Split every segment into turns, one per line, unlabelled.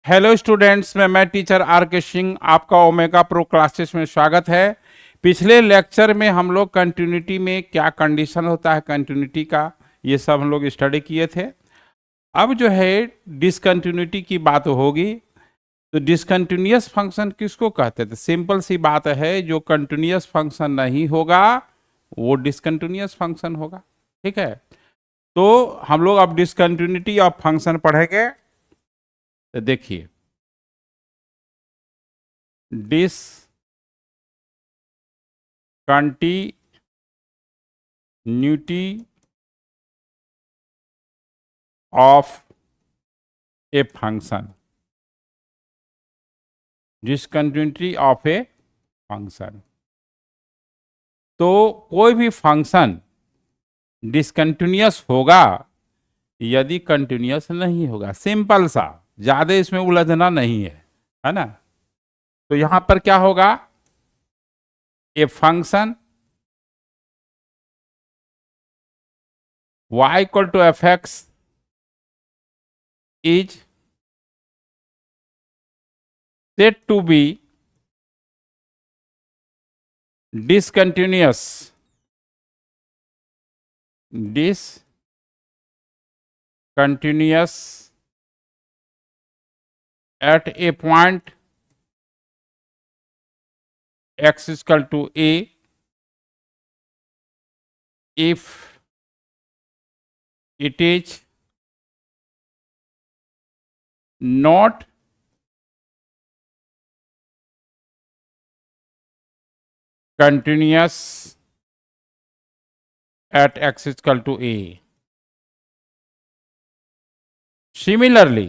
Hello students, मैं teacher are के सिंह आपका ओमेगा प्रो क्लासेस में स्वागत है। पिछले लेक्चर में हम लोग कंटिन्यूटी में क्या कंडीशन होता है कंटिन्यूटी का, ये सब हम लोग स्टडी किए थे। अब जो है डिसकंटिन्यूटी की बात होगी। तो डिसकंटिन्यूअस फंक्शन किसको कहते थे? सिंपल सी बात है, जो कंटिन्यूअस फंक्शन नहीं होगा वो डिसकंटिन्यूअस फंक्शन होगा। ठीक है, तो हम लोग अब डिसकंटिन्यूटी ऑफ फंक्शन पढ़ेंगे। तो देखिए, discontinuity of a function, discontinuity of a function. तो कोई भी फंक्शन डिसकंटिन्यूअस होगा यदि कंटिन्यूअस नहीं होगा। सिंपल सा, ज्यादा इसमें उलझना नहीं है ना। तो यहां पर क्या होगा? A function y equal to f x is said to be discontinuous at a point x is equal to a if it is not continuous at x is equal to a. Similarly,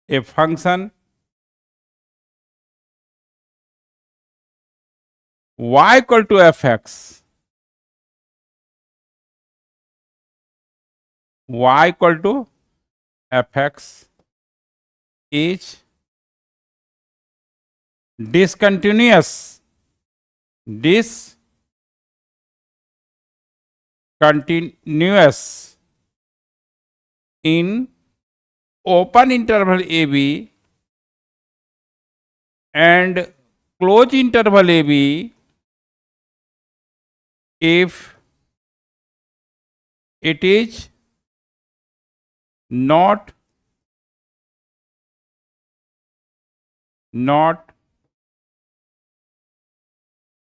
a function y equal to fx, y equal to fx is discontinuous in open interval ab and close interval ab if it is not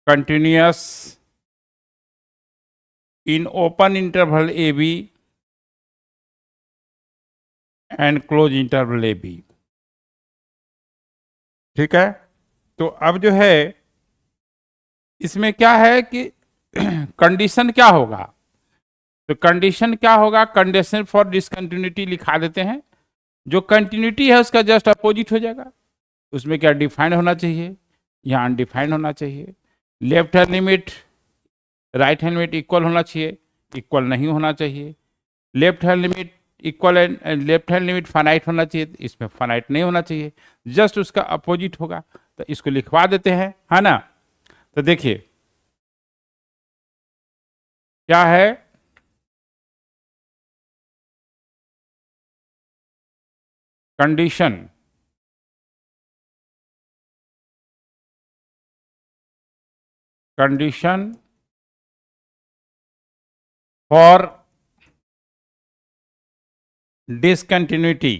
continuous in open interval ab and close interval ab. ठीक है, तो अब जो है इसमें क्या है कि कंडीशन क्या होगा? तो कंडीशन क्या होगा? कंडीशन फॉर डिसकंटिन्यूटी लिखा देते हैं। जो कंटिन्यूटी है उसका जस्ट अपोजिट हो जाएगा। उसमें क्या डिफाइन होना चाहिए? यहाँ अनडिफाइंड होना चाहिए। Left hand limit right hand limit equal होना चाहिए, इक्वल नहीं होना चाहिए। Left hand limit equal and left hand limit finite होना चाहिए, इसमें फाइनाइट नहीं होना चाहिए, जस्ट उसका अपोजिट होगा। तो इसको लिखवा देते हैं, है ना। तो देखिए क्या है, condition for discontinuity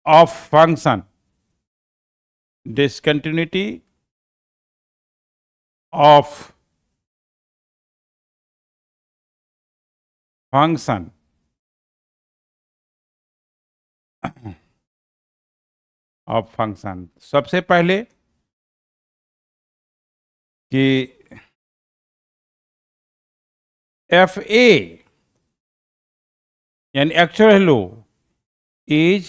of function, discontinuity of function सबसे पहले कि एफ ए यानी actual value is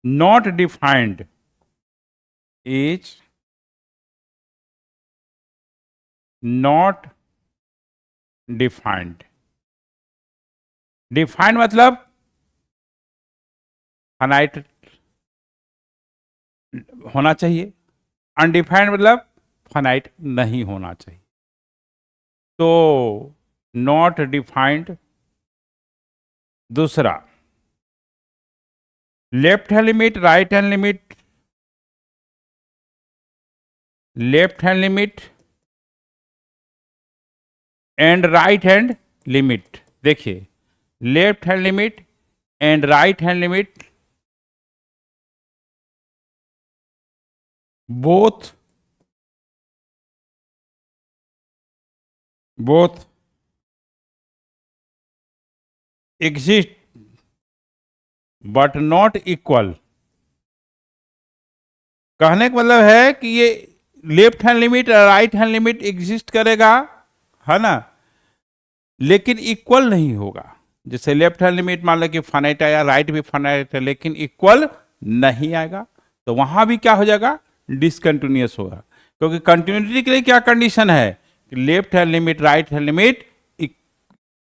not defined, defined मतलब फाइनाइट होना चाहिए, अनडिफाइंड मतलब फाइनाइट नहीं होना चाहिए। तो नॉट डिफाइंड। दूसरा, left hand limit, right hand limit, left hand limit and right hand limit. देखिए, left hand limit and right hand limit both both exist but not equal. कहने का मतलब है कि ये लेफ्ट हैंड लिमिट और right hand limit exist करेगा, है ना, लेकिन इक्वल नहीं होगा। जैसे लेफ्ट हैंड लिमिट मान लो कि फाइनाइट आया, राइट भी फाइनाइट है, लेकिन इक्वल नहीं आएगा, तो वहां भी क्या हो जाएगा, डिसकंटिन्यूअस होगा। क्योंकि कंटिन्यूटी के लिए क्या कंडीशन है कि left hand limit, right hand limit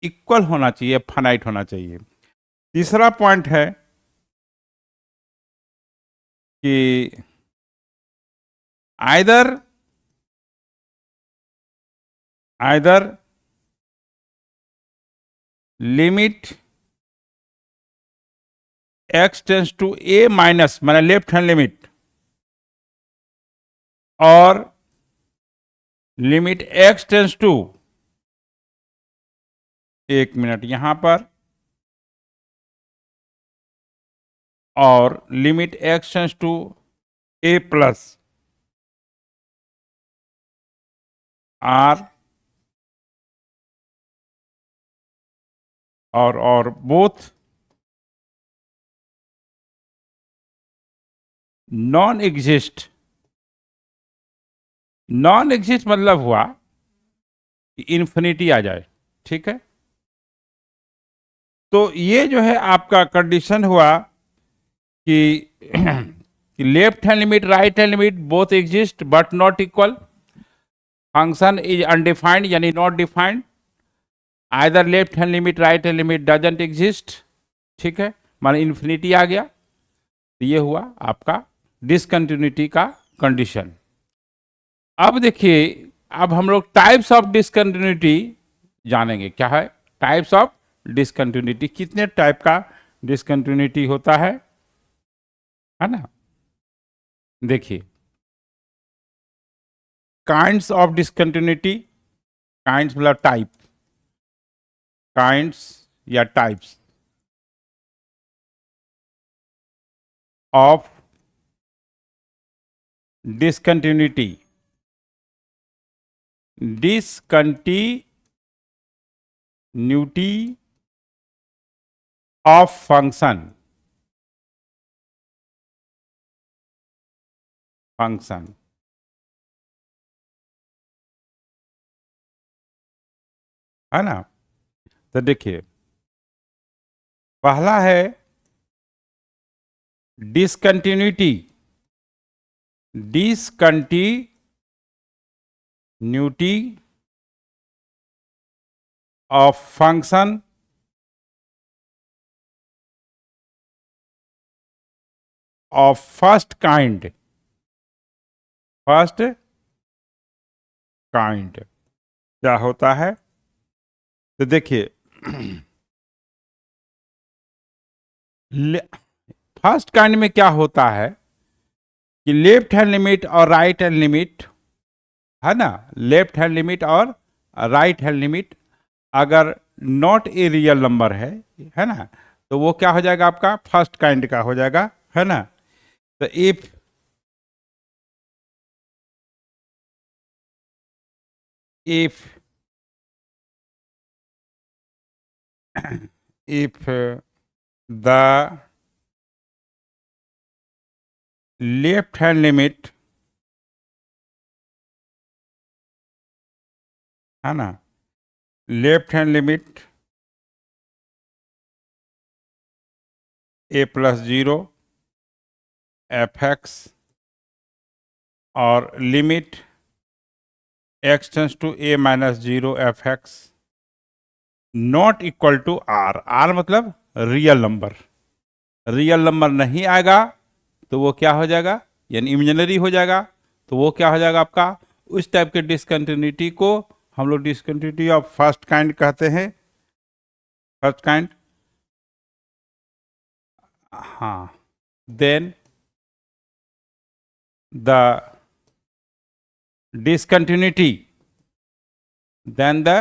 equal होना चाहिए, फाइनाइट होना चाहिए। तीसरा पॉइंट है कि either limit x tends to a minus, मैंने लेफ्ट हैंड लिमिट, और लिमिट x टेंस टू, एक मिनट यहां पर, और limit x tends to a plus r, और both non exist. Non exist मतलब हुआ कि इन्फिनिटी आ जाए, ठीक है। तो ये जो है आपका कंडीशन हुआ कि left hand limit, right hand limit both exist but not equal, function is undefined यानी not defined, either left hand limit, right hand limit doesn't exist, ठीक है, माने इन्फिनिटी आ गया। तो ये हुआ आपका डिसकंटिन्यूटी का कंडीशन। अब देखिए, अब हम लोग टाइप्स ऑफ डिसकंटिन्यूटी जानेंगे। क्या है टाइप्स ऑफ डिसकंटिन्यूटी, कितने टाइप का डिसकंटिन्यूटी होता है ना। देखिए, काइंड्स ऑफ डिसकंटिन्यूटी, काइंड्स मतलब टाइप, काइंड्स या types of discontinuity, discontinuity of function, function है ना। तो देखिए, पहला है discontinuity, discontinuity of function of first kind, first kind क्या होता है। तो देखिए, फर्स्ट काइंड में क्या होता है कि लेफ्ट हैंड लिमिट और राइट हैंड लिमिट, है ना, लेफ्ट हैंड लिमिट और राइट हैंड लिमिट अगर नॉट ए रियल नंबर है ना, तो वो क्या हो जाएगा, आपका फर्स्ट काइंड का हो जाएगा, है ना। तो if if the left hand limit, है ना, left hand limit a plus 0 f x और limit x tends to a minus 0 f x not equal to R. R मतलब रियल नंबर। रियल नंबर नहीं आएगा तो वो क्या हो जाएगा, यानी इमेजिनरी हो जाएगा, तो वो क्या हो जाएगा आपका, उस टाइप के डिसकंटिन्यूटी को हम लोग डिसकंटिन्यूटी ऑफ फर्स्ट काइंड कहते हैं। फर्स्ट काइंड, हाँ। Then the discontinuity, then the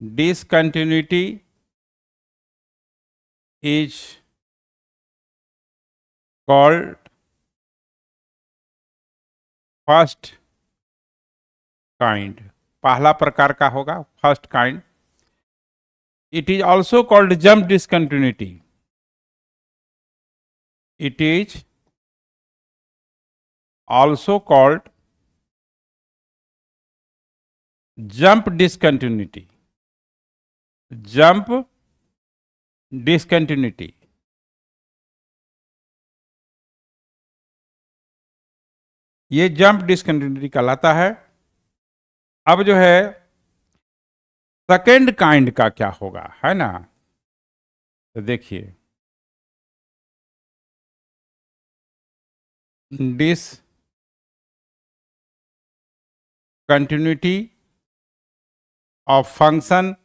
discontinuity is called first kind. पहला प्रकार का होगा first kind. It is also called jump discontinuity. It is also called jump discontinuity. Jump discontinuity, ये jump discontinuity कहलाता है। अब जो है सेकेंड काइंड का क्या होगा, है ना, तो देखिए discontinuity of function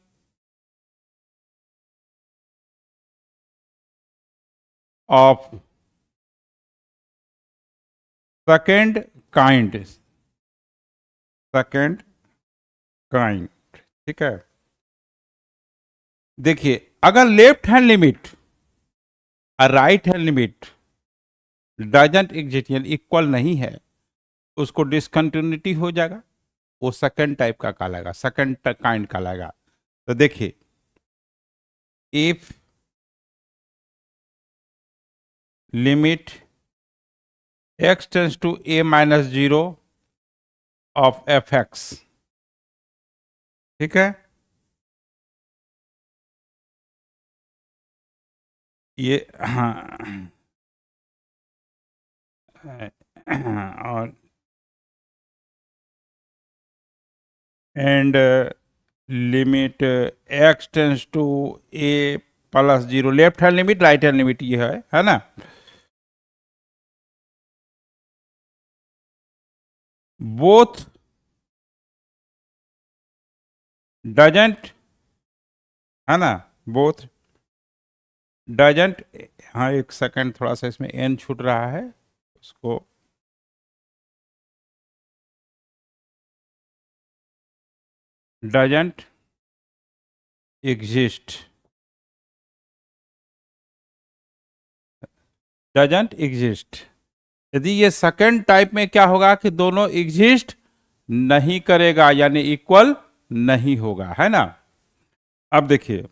of second kind. Second kind, ठीक है। देखिए अगर लेफ्ट हैंड लिमिट और right hand limit doesn't exist, यानी इक्वल नहीं है, उसको डिसकंटिन्यूटी हो जाएगा, वो सेकंड टाइप का कहलाएगा, सेकंड काइंड कहलाएगा। तो देखिए if limit x tends to a minus 0 of f x, ठीक है, ये हाँ, और and limit x tends to a plus 0, left hand limit right hand limit ये है ना। बोथ डजंट, है ना, बोथ डजंट, हाँ एक सेकंड, थोड़ा सा इसमें एन छूट रहा है, उसको डजंट एग्जिस्ट, डजंट एग्जिस्ट। यदि ये सेकंड टाइप में क्या होगा कि दोनों एग्जिस्ट नहीं करेगा, यानी इक्वल नहीं होगा, है ना। अब देखिए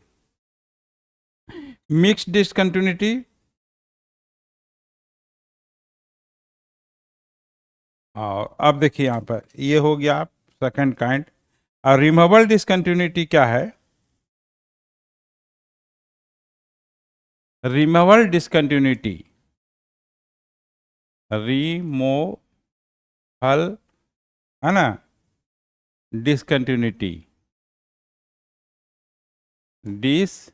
मिक्स डिसकंटिन्यूटी, और अब देखिए यहां पर ये हो गया सेकंड काइंड। और रिमूवेबल डिसकंटिन्यूटी क्या है, रिमूवेबल डिसकंटिन्यूटी, रिमूवल, है ना, डिसकंटिन्यूटी, डिसकंटिन्यूटी।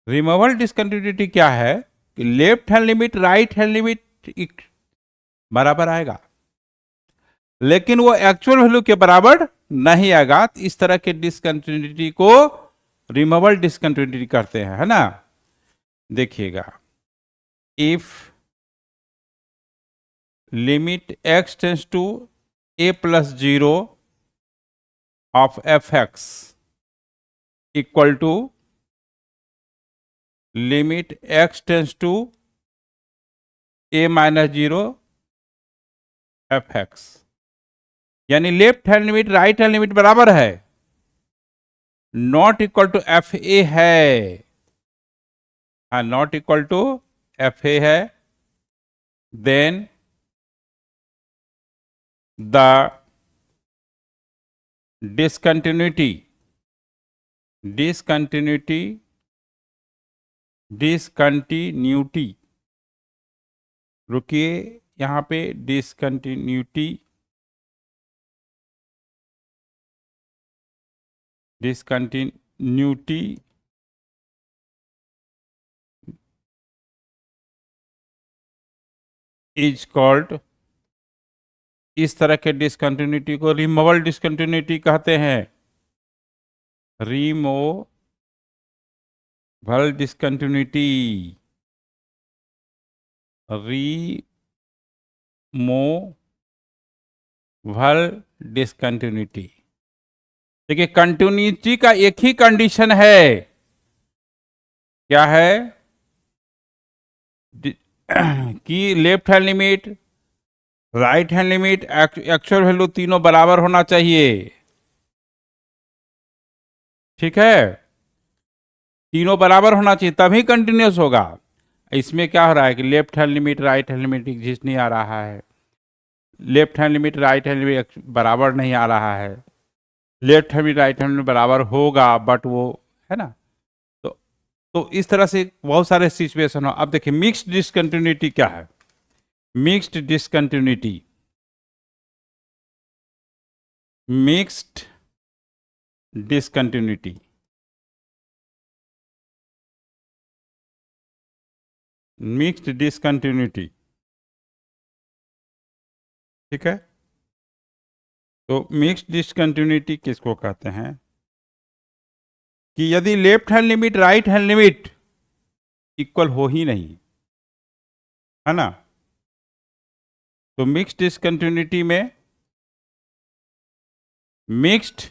रिमूवेबल डिसकंटिन्यूटी क्या है कि left hand limit right hand limit बराबर आएगा, लेकिन वो एक्चुअल वैल्यू के बराबर नहीं आएगा। तो इस तरह के डिसकंटिन्यूटी को रिमूवेबल डिसकंटिन्यूटी करते हैं, है ना। देखिएगा if limit x tends to a plus 0 of f x equal to limit x tends to a minus 0 f x, यानी left hand limit right hand limit बराबर है, not equal to f a है, हाँ not equal to f a है, then the discontinuity, discontinuity, discontinuity, रुकिए यहां पे discontinuity discontinuity is called, इस तरह के डिसकंटिन्यूटी को रिमूवल डिसकंटिन्यूटी कहते हैं। Removal discontinuity, removal discontinuity. देखिए कंटिन्यूटी का एक ही कंडीशन है, क्या है कि left hand limit, right hand limit, actual value तीनों बराबर होना चाहिए। ठीक है, तीनों बराबर होना चाहिए तभी कंटिन्यूस होगा। इसमें क्या हो रहा है कि left hand limit right hand limit exist नहीं आ रहा है, left hand limit right hand limit बराबर नहीं आ रहा है, left hand limit right hand limit बराबर होगा बट वो, है ना। तो इस तरह से बहुत सारे सिचुएशन हो। अब देखिए मिक्स्ड डिसकंटिन्यूटी क्या है। Mixed discontinuity, mixed discontinuity, mixed discontinuity, ठीक है। तो मिक्स्ड डिसकंटिन्यूटी किसको कहते हैं कि यदि left hand limit right hand limit equal हो ही नहीं, है ना, तो मिक्स्ड डिसकंटिन्यूटी में मिक्स्ड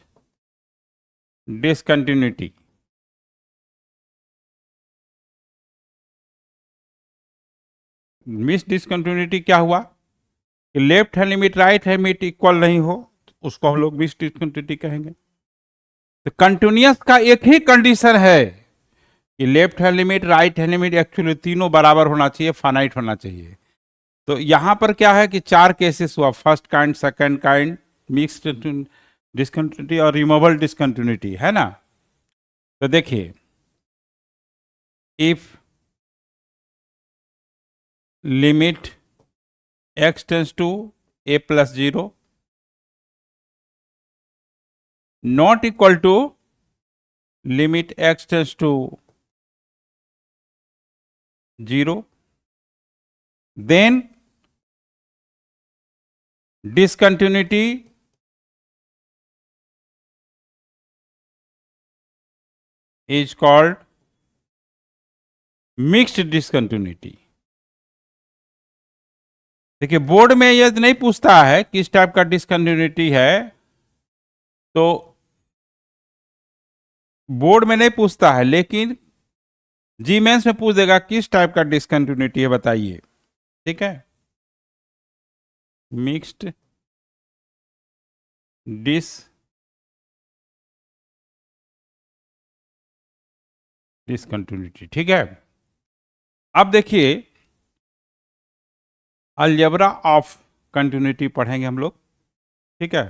डिसकंटिन्यूटी, मिक्स्ड डिसकंटिन्यूटी क्या हुआ कि left hand limit right hand limit equal नहीं हो, तो उसको हम लोग मिक्स्ड डिसकंटिन्यूटी कहेंगे। तो कंटिन्यूअस का एक ही कंडीशन है कि left hand limit right hand limit actually तीनों बराबर होना चाहिए, फाइनाइट होना चाहिए। तो यहां पर क्या है कि चार केसेस हुआ, first kind, second kind, mixed discontinuity और रिमूवल डिसकंटिन्यूटी, है ना। तो देखिए if limit x tends to a plus 0 not equal to limit x tends to 0, then discontinuity is called mixed discontinuity। देखिए बोर्ड में यह नहीं पूछता है किस टाइप का डिसकंटिन्यूटी है, तो बोर्ड में नहीं पूछता है, लेकिन जी मेंस में पूछ देगा किस टाइप का डिसकंटिन्यूटी है बताइए। ठीक है, मिक्स्ड डिसकंटिन्यूटी, ठीक है। अब देखिए अलजेब्रा ऑफ कंटिन्यूटी पढ़ेंगे हम लोग, ठीक है,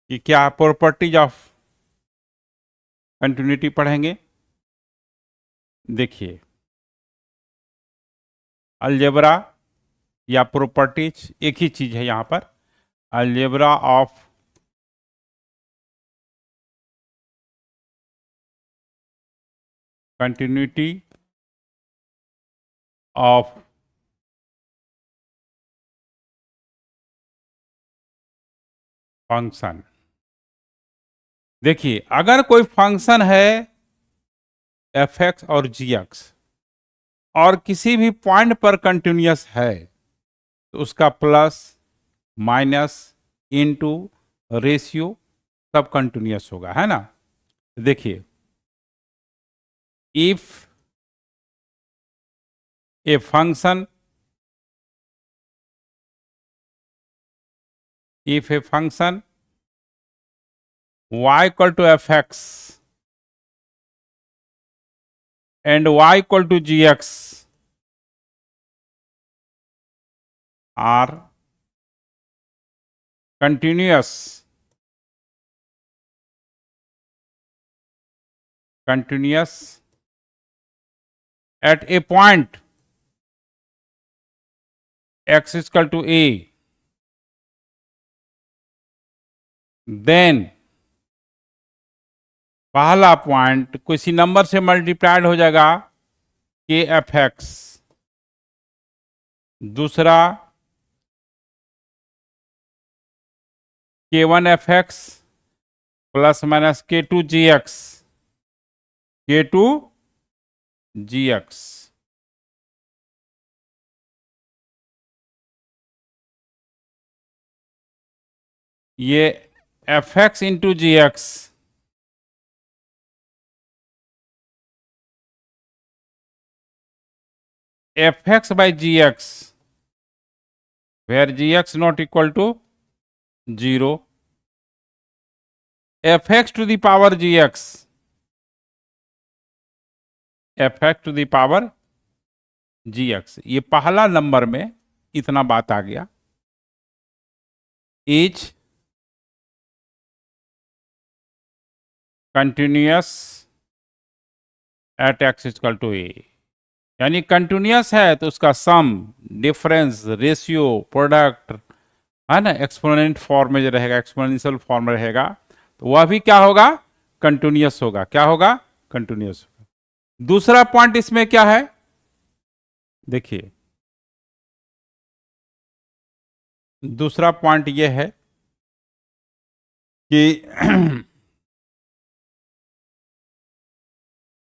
कि क्या प्रॉपर्टीज ऑफ कंटिन्यूटी पढ़ेंगे। देखिए अलजेब्रा या प्रॉपर्टीज एक ही चीज है यहां पर। Algebra of continuity of function. देखिए अगर कोई फंक्शन है एफ एक्स और जी एक्स और किसी भी पॉइंट पर कंटिन्यूअस है, तो उसका प्लस माइनस इनटू रेशियो सब कंटिन्यूअस होगा, है ना। देखिए if a function, if a function y equal to fx and y equal to gx are continuous at a point x is equal to a, then पहला point किसी number से multiplied हो जाएगा के एफ एक्स, दूसरा k one f x plus minus k two g x, k two g x, ये f x into g x, f x by g x, where g x not equal to 0, f x to the power g x, f x to the power g x, ये पहला number में इतना बात आ गया, is continuous at x equal to a, यानी continuous है तो उसका सम, डिफरेंस, रेशियो, प्रोडक्ट है ना, एक्सपोनेंट फॉर्म में जो रहेगा, एक्सपोनेंशियल फॉर्म में रहेगा, तो वह भी क्या होगा, कंटिन्यूअस होगा। क्या होगा, कंटिन्यूअस होगा। दूसरा पॉइंट इसमें क्या है, देखिए दूसरा पॉइंट यह है कि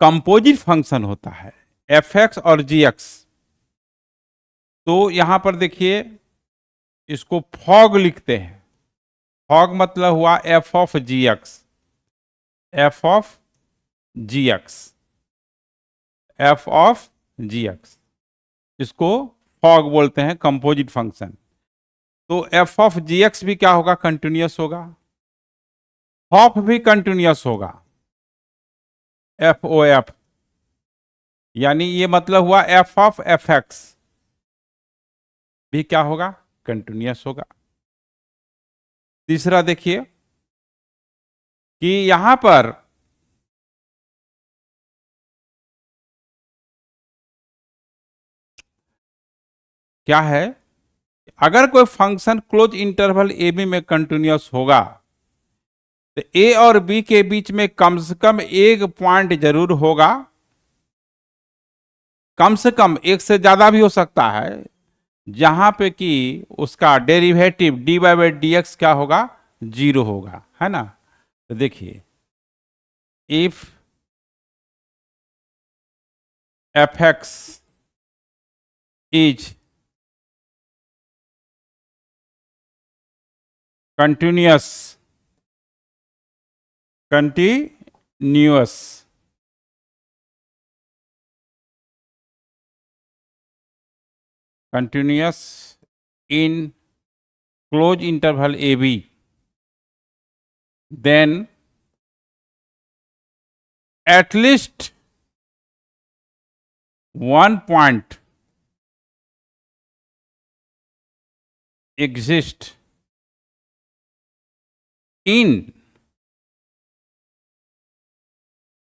कंपोजिट फंक्शन होता है एफ एक्स और जी एक्स, तो यहां पर देखिए इसको फॉग लिखते हैं, फॉग मतलब हुआ f of g x, f of g x, f of g x, इसको फॉग बोलते हैं कंपोजिट फंक्शन। तो एफ ऑफ जी एक्स भी क्या होगा, कंटिन्यूअस होगा, ऑफ भी कंटिन्यूअस होगा, एफ ओ एफ, यानी ये मतलब हुआ एफ ऑफ एफ एक्स भी क्या होगा, कंटिन्यूअस होगा। तीसरा देखिए कि यहां पर क्या है, अगर कोई function closed interval a b में कंटिन्यूअस होगा तो ए और बी के बीच में कम से कम एक पॉइंट जरूर होगा, कम से कम एक से ज्यादा भी हो सकता है, जहां पे कि उसका derivative d y by d x क्या होगा, 0 होगा, है ना। तो देखिए if f x is continuous, continuous continuous in closed interval AB, then at least one point exist in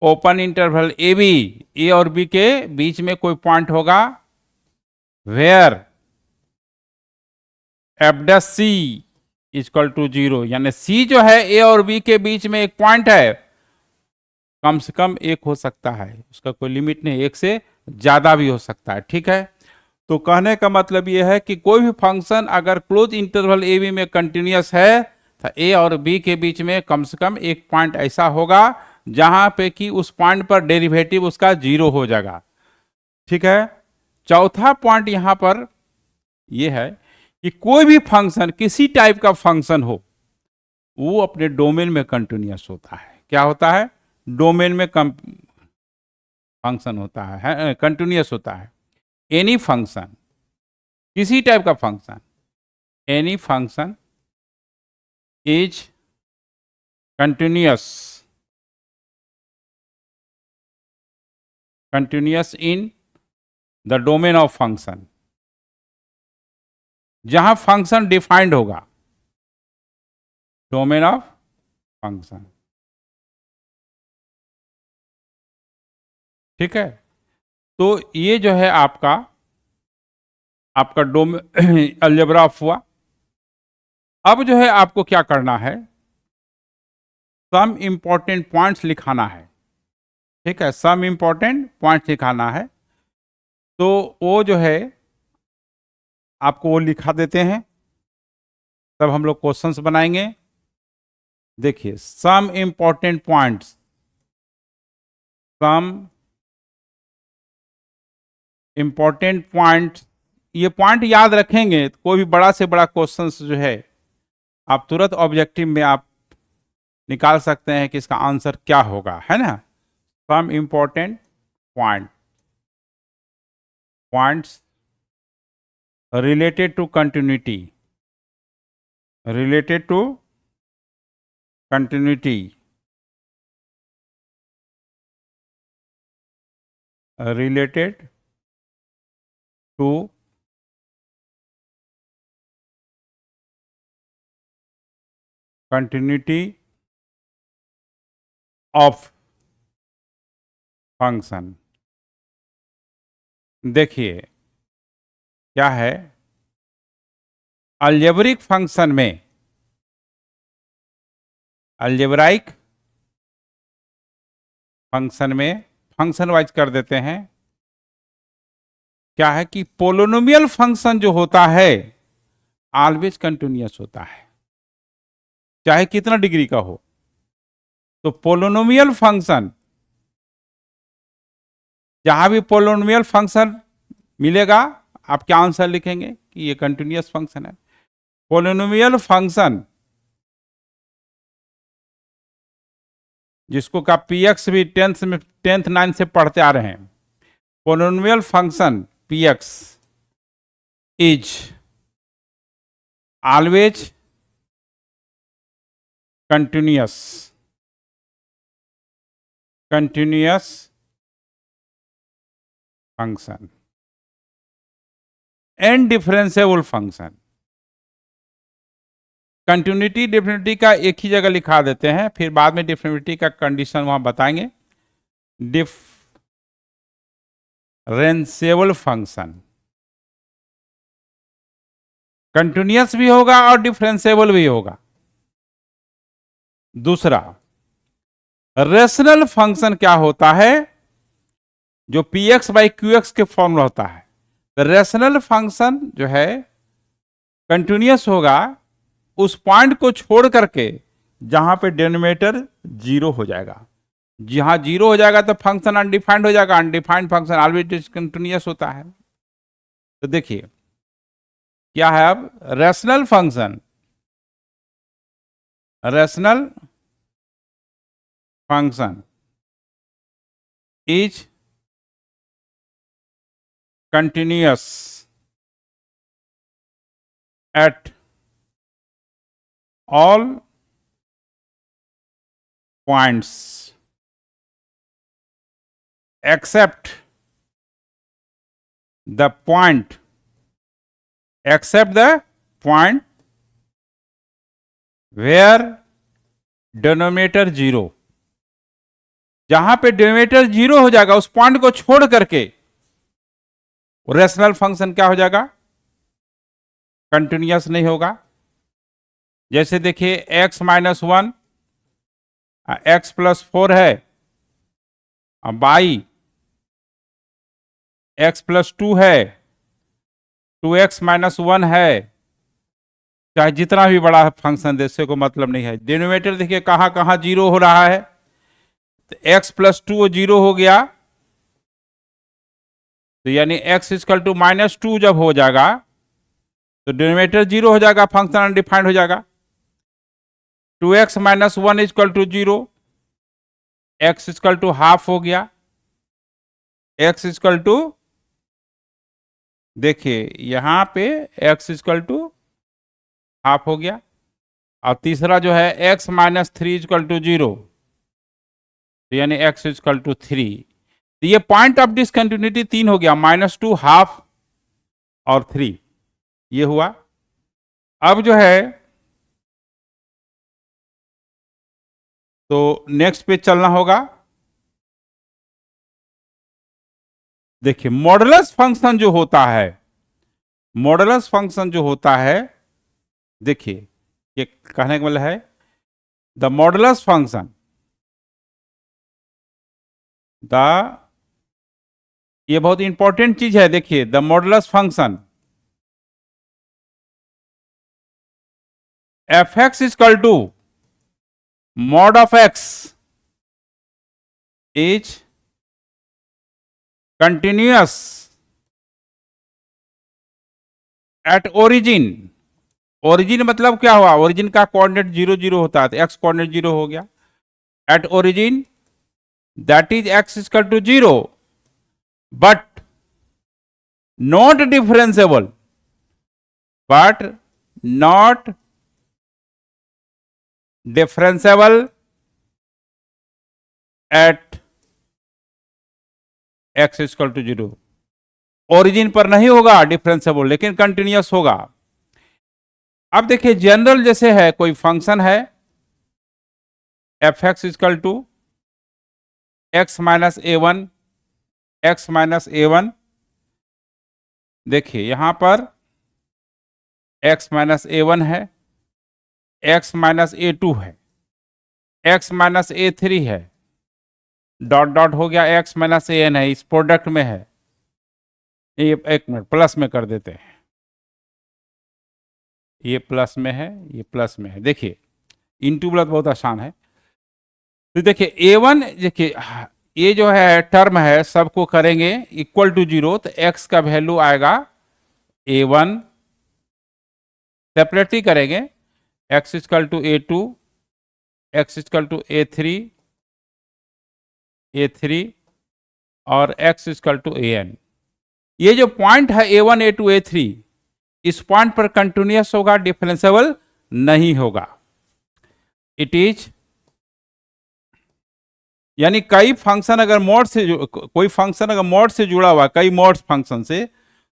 open interval a b, a और बी के बीच में कोई पॉइंट होगा, where f dash c equal to 0, यानी सी जो है ए और बी के बीच में एक पॉइंट है, कम से कम एक हो सकता है, उसका कोई लिमिट नहीं, एक से ज्यादा भी हो सकता है, ठीक है। तो कहने का मतलब यह है कि कोई भी फंक्शन अगर क्लोज इंटरवल ए बी में कंटिन्यूअस है तो ए और बी के बीच में कम से कम एक पॉइंट ऐसा होगा जहां पे कि उस पॉइंट पर डेरिवेटिव उसका 0 हो जाएगा, ठीक है। चौथा पॉइंट यहां पर यह है कि कोई भी फंक्शन, किसी टाइप का फंक्शन हो, वो अपने डोमेन में कंटिन्यूअस होता है। क्या होता है, डोमेन में फंक्शन होता है, कंटिन्यूअस होता है। एनी फंक्शन, किसी टाइप का function, any function is continuous in the domain of function, जहां फंक्शन डिफाइंड होगा, डोमेन ऑफ फंक्शन, ठीक है। तो ये जो है आपका डोमेन अलजेब्रा हुआ। अब जो है आपको क्या करना है, सम इंपॉर्टेंट पॉइंट्स लिखाना है, ठीक है, सम इंपॉर्टेंट पॉइंट्स लिखाना है। तो वो जो है आपको वो लिखा देते हैं, तब हम लोग क्वेश्चंस बनाएंगे। देखिए, some important points, some important points, ये पॉइंट याद रखेंगे तो कोई भी बड़ा से बड़ा क्वेश्चंस जो है आप तुरंत ऑब्जेक्टिव में आप निकाल सकते हैं कि इसका आंसर क्या होगा, है ना। Some important points related to continuity, related to continuity, related to continuity of function। देखिए क्या है, अलजेब्रिक फंक्शन में, अलजेब्राइक फंक्शन में फंक्शन वाइज कर देते हैं। क्या है कि पोलिनोमियल फंक्शन जो होता है ऑलवेज कंटिन्यूअस होता है, चाहे कितना डिग्री का हो। तो पोलिनोमियल फंक्शन, जहां भी पोलिनोमियल फंक्शन मिलेगा आप क्या आंसर लिखेंगे कि ये कंटिन्यूअस फंक्शन है। पोलिनोमियल फंक्शन जिसको का पीएक्स भी 10th 9th से पढ़ते आ रहे हैं। Polynomial function p x is always continuous function and differentiable function. Continuity differentiability का एक ही जगह लिखा देते हैं, फिर बाद में डिफरेंटिटी का कंडीशन वहां बताएंगे। डिफरेंशिएबल फंक्शन कंटिन्यूअस भी होगा और डिफरेंशिएबल भी होगा। दूसरा, रेशनल फंक्शन क्या होता है, जो px बाई qx के फॉर्मूला होता है। तो रेशनल फंक्शन जो है कंटिन्यूअस होगा उस पॉइंट को छोड़ करके जहां पे डिनोमिनेटर 0 हो जाएगा। जहां 0 हो जाएगा तो फंक्शन अनडिफाइंड हो जाएगा। अनडिफाइंड फंक्शन ऑलवेज डिसकंटिन्यूअस होता है। तो देखिए क्या है, अब rational function is continuous eight all points except the point where denominator 0। जहां पे डिनोमिनेटर 0 हो जाएगा उस पॉइंट को छोड़ करके रेशनल फंक्शन क्या हो जाएगा, कंटिन्यूअस नहीं होगा। जैसे देखिए x माइनस 1 x प्लस 4 है, बाई x प्लस 2 है, 2x माइनस 1 है। चाहे जितना भी बड़ा फंक्शन दे, इससे को मतलब नहीं है। डिनोमिनेटर देखिए कहां कहां 0 हो रहा है, तो x प्लस 2 0 हो गया, तो यानी x इक्वल टू माइनस 2 जब हो जाएगा तो डिनोमिनेटर 0 हो जाएगा, फंक्शन अनडिफाइंड हो जाएगा। 2x minus 1 equal to 0, x equal to half हो गया, x इक्वल टू, देखिए यहां पे x इक्वल टू हाफ हो गया। और तीसरा जो है x माइनस 3 इक्वल टू 0, यानी x इक्वल टू 3। तो ये पॉइंट ऑफ डिसकंटिन्यूटी 3 हो गया, -2, हाफ और 3, ये हुआ। अब जो है तो नेक्स्ट पेज चलना होगा। देखिए मॉडुलस फंक्शन जो होता है, मॉडुलस फंक्शन जो होता है, देखिए ये कहने का मतलब है द मॉडुलस फंक्शन, ये बहुत इंपॉर्टेंट चीज है, देखिए the modulus function f x equal to mod of x is continuous at origin। Origin मतलब क्या हुआ, ओरिजिन का कोऑर्डिनेट 0 0 होता है, तो एक्स कोऑर्डिनेट 0 हो गया। At origin that is x equal to 0 but not differentiable, but not differentiable at x equal to 0। Origin पर नहीं होगा डिफरेंसेबल, लेकिन कंटिन्यूअस होगा। अब देखिए जनरल जैसे है, कोई फंक्शन है f x equal to x minus a one, x minus a one, देखिए यहां पर एक्स माइनस ए वन है, एक्स माइनस ए टू है, एक्स माइनस ए थ्री है, डॉट डॉट हो गया, एक्स माइनस ए एन है, इस प्रोडक्ट में है। ये एक मिनट प्लस में कर देते हैं, ये प्लस में है, ये प्लस में है। देखिए इनटू प्लस बहुत आसान है। तो देखिए ए वन, देखिए ये जो है टर्म है सबको करेंगे इक्वल टू 0, तो एक्स का वैल्यू आएगा ए वन, सेपरेटली करेंगे x equal to a two, x equal to a three और x equal to a n. ये जो पॉइंट है a one a two a three, इस पॉइंट पर कंटिन्यूअस होगा, डिफरेंसेबल नहीं होगा। इट इज, यानी कई फंक्शन अगर मोड से, कोई फंक्शन अगर मोड से जुड़ा हुआ, कई मोड्स फंक्शन से,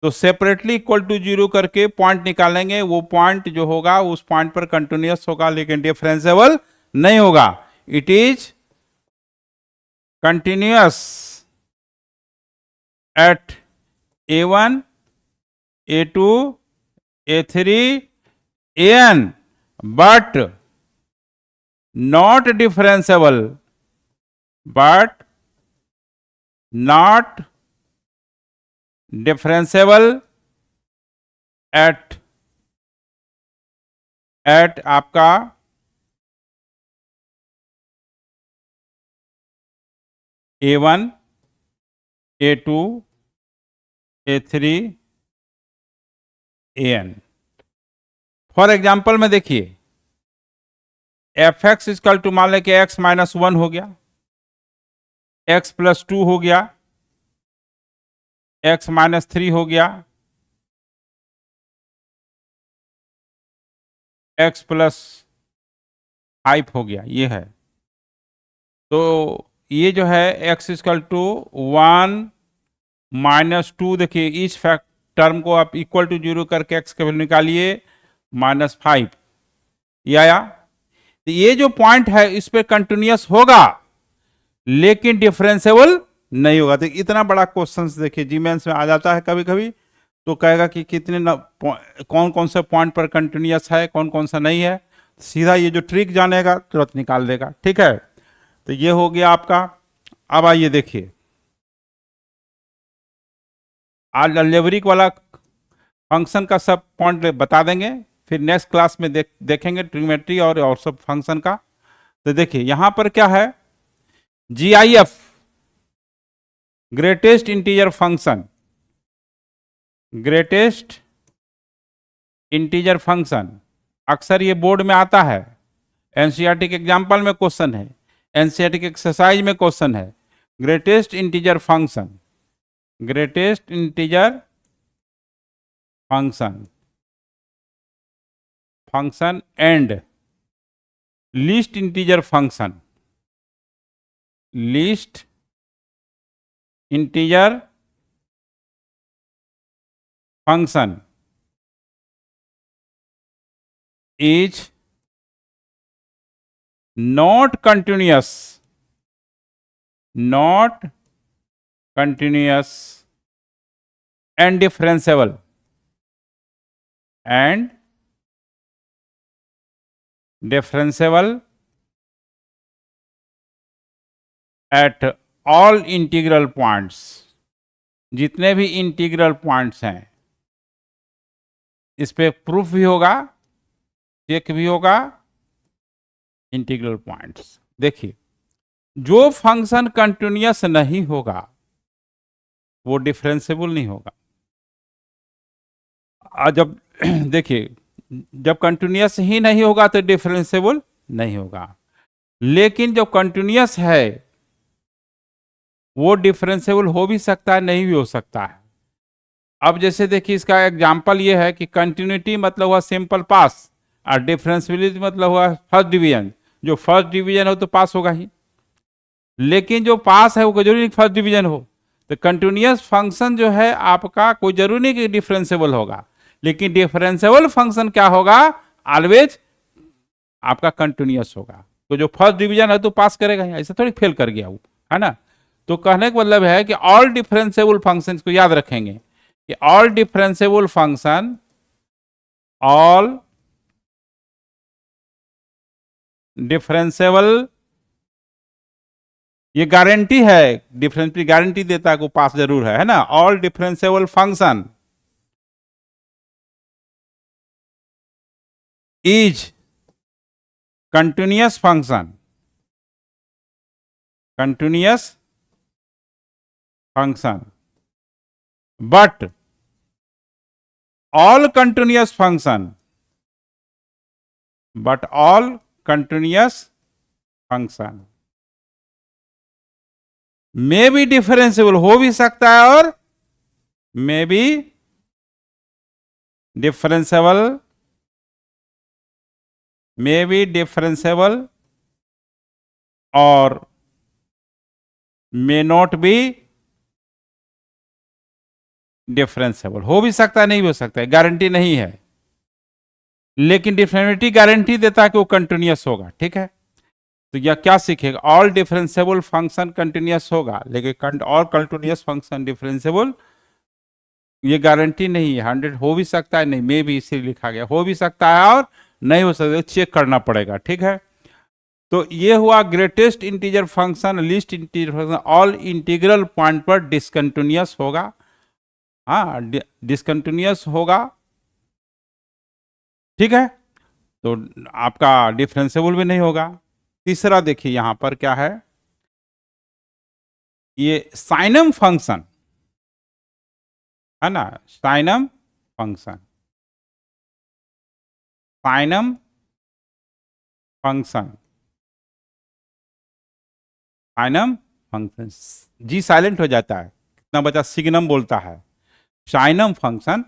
तो सेपरेटली इक्वल टू 0 करके पॉइंट निकालेंगे। वो पॉइंट जो होगा उस पॉइंट पर कंटिन्यूअस होगा, लेकिन डिफरेंसेबल नहीं होगा। It is continuous at a one a two a three a n, but not differentiable, but not differentiable at आपका a one a two a three a n. For example में देखिए f x equal to मान लें कि x minus one हो गया, x plus two हो गया, एक्स माइनस थ्री हो गया, एक्स प्लस फाइव हो गया, ये है। तो ये जो है x equal to one minus two, देखिए इस फैक्ट टर्म को आप इक्वल टू 0 करके एक्स का वैल्यू निकालिए, माइनस 5, ये आया। तो ये जो पॉइंट है इस पे कंटिन्यूअस होगा, लेकिन डिफरेंसेबल नहीं होगा। तो इतना बड़ा क्वेश्चन देखिए जी मेंस में आ जाता है कभी कभी, तो कहेगा कि कितने कौन कौन से पॉइंट पर कंटिन्यूअस है, कौन कौन सा नहीं है, सीधा ये जो ट्रिक जानेगा तुरंत निकाल देगा। ठीक है, तो ये हो गया आपका। अब आइए देखिए, आज अलजेब्रिक वाला फंक्शन का सब पॉइंट बता देंगे, फिर नेक्स्ट क्लास में देखेंगे ट्रिग्नोमेट्री और सब फंक्शन का। तो देखिए यहां पर क्या है, GIF greatest integer function, greatest integer function अक्सर ये बोर्ड में आता है, एनसीईआरटी के एग्जाम्पल में क्वेश्चन है, एनसीईआरटी के एक्सरसाइज में क्वेश्चन है। Greatest integer function, greatest integer function, function and least integer function, least integer function is not continuous, not continuous and differentiable, and differentiable at all integral points, जितने भी integral points हैं इस पे proof भी होगा, check भी होगा। Integral points देखिए, जो फंक्शन कंटिन्यूअस नहीं होगा वो डिफरेंशिएबल नहीं होगा। जब देखिए, जब कंटिन्यूअस ही नहीं होगा तो डिफरेंशिएबल नहीं होगा, लेकिन जो कंटिन्यूअस है वो डिफरेंशिएबल हो भी सकता है, नहीं भी हो सकता है। अब जैसे देखिए, इसका एग्जांपल ये है कि कंटिन्यूटी मतलब हुआ सिंपल पास, और डिफरेंशियबिलिटी मतलब हुआ फर्स्ट डिवीजन। जो फर्स्ट डिवीजन हो तो पास होगा ही, लेकिन जो पास है वो जरूरी नहीं फर्स्ट डिवीजन हो। तो कंटिन्यूअस फंक्शन जो है आपका कोई जरूरी नहीं कि डिफरेंशिएबल होगा, लेकिन डिफरेंशिएबल फंक्शन क्या होगा, ऑलवेज आपका कंटिन्यूअस होगा। तो जो फर्स्ट डिवीजन है तो पास करेगा ही, ऐसा थोड़ी फेल कर गया वो, है ना। तो कहने का मतलब है कि ऑल डिफरेंशिएबल फंक्शन को याद रखेंगे कि all differentiable function, all differentiable, ये गारंटी है, डिफरेंस की गारंटी देता है को पास जरूर है ना। All differentiable function is continuous function, continuous function, but all continuous function, but all continuous function may be differentiable, हो भी सकता है और may be differentiable, may be differentiable और मे नॉट बी डिफरेंशिएबल। हो भी सकता है, नहीं भी हो सकता है, गारंटी नहीं है, लेकिन डिफरेंशिएबिलिटी गारंटी देता है कि वो कंटिन्यूअस होगा। ठीक है, तो यह क्या सीखेगा, ऑल डिफरेंशिएबल फंक्शन कंटिन्यूअस होगा, लेकिन ऑल कंटिन्यूअस फंक्शन डिफरेंशिएबल ये गारंटी नहीं है। 100 हो भी सकता है, नहीं, मे भी इसीलिए लिखा गया, हो भी सकता है और नहीं हो सकता, चेक करना पड़ेगा। ठीक है, तो ये हुआ greatest integer function, least integer function, all integral point पर डिसकंटिन्यूअस होगा। हाँ, डिसकंटिन्यूअस होगा। ठीक है, तो आपका डिफरेंशिएबल भी नहीं होगा। तीसरा देखिए यहां पर क्या है, ये साइनम फंक्शन है ना, signum function, signum function, signum function, G silent हो जाता है, कितना बचा, सिग्नम बोलता है। Signum function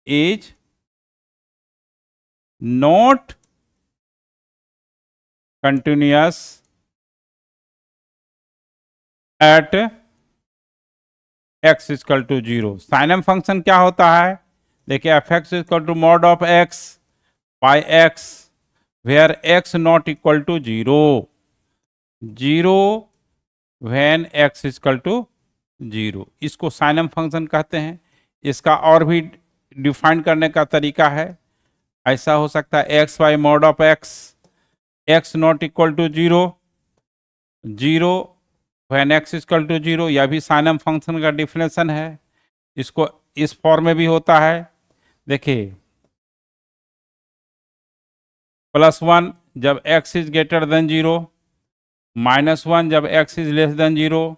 is not continuous at x equal to 0। Signum function क्या होता है, देखिए f x equal to mod of x by x where x not equal to 0, 0 when x equal to 0, इसको साइनम फंक्शन कहते हैं। इसका और भी डिफाइन करने का तरीका है, ऐसा हो सकता है x by mod of x, x not equal to 0, 0 when x equal to 0, यह भी साइनम फंक्शन का डिफिनेशन है। इसको इस फॉर्म में भी होता है, देखिए +1 जब x इज ग्रेटर देन 0, -1 जब x इज लेस देन 0,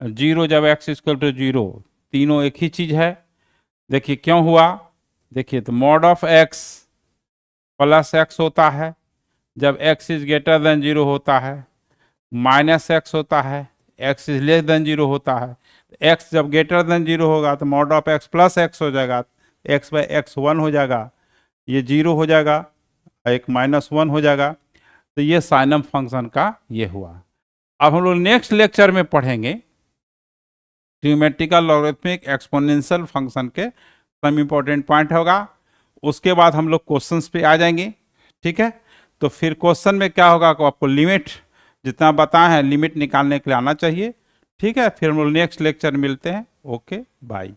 0 जब x इक्वल टू 0, तीनों एक ही चीज है। देखिए क्यों हुआ, देखिए तो mod of x plus x होता है जब x इज ग्रेटर देन 0 होता है, -x होता है x इज लेस देन 0 होता है। x जब ग्रेटर देन 0 होगा तो mod of x plus x हो जाएगा, x बाई x 1 हो जाएगा, ये 0 हो जाएगा, एक -1 हो जाएगा। तो ये साइनम फंक्शन का ये हुआ। अब हम लोग नेक्स्ट लेक्चर में पढ़ेंगे ट्रिमेट्रिकल लॉगरिथमिक एक्सपोनेंशियल फंक्शन के सम इंपॉर्टेंट पॉइंट होगा। उसके बाद हम लोग क्वेश्चंस पे आ जाएंगे। ठीक है, तो फिर क्वेश्चन में क्या होगा कि आपको लिमिट जितना बताए हैं लिमिट निकालने के लिए आना चाहिए। ठीक है, फिर हम लोग नेक्स्ट लेक्चर मिलते हैं। Okay, bye.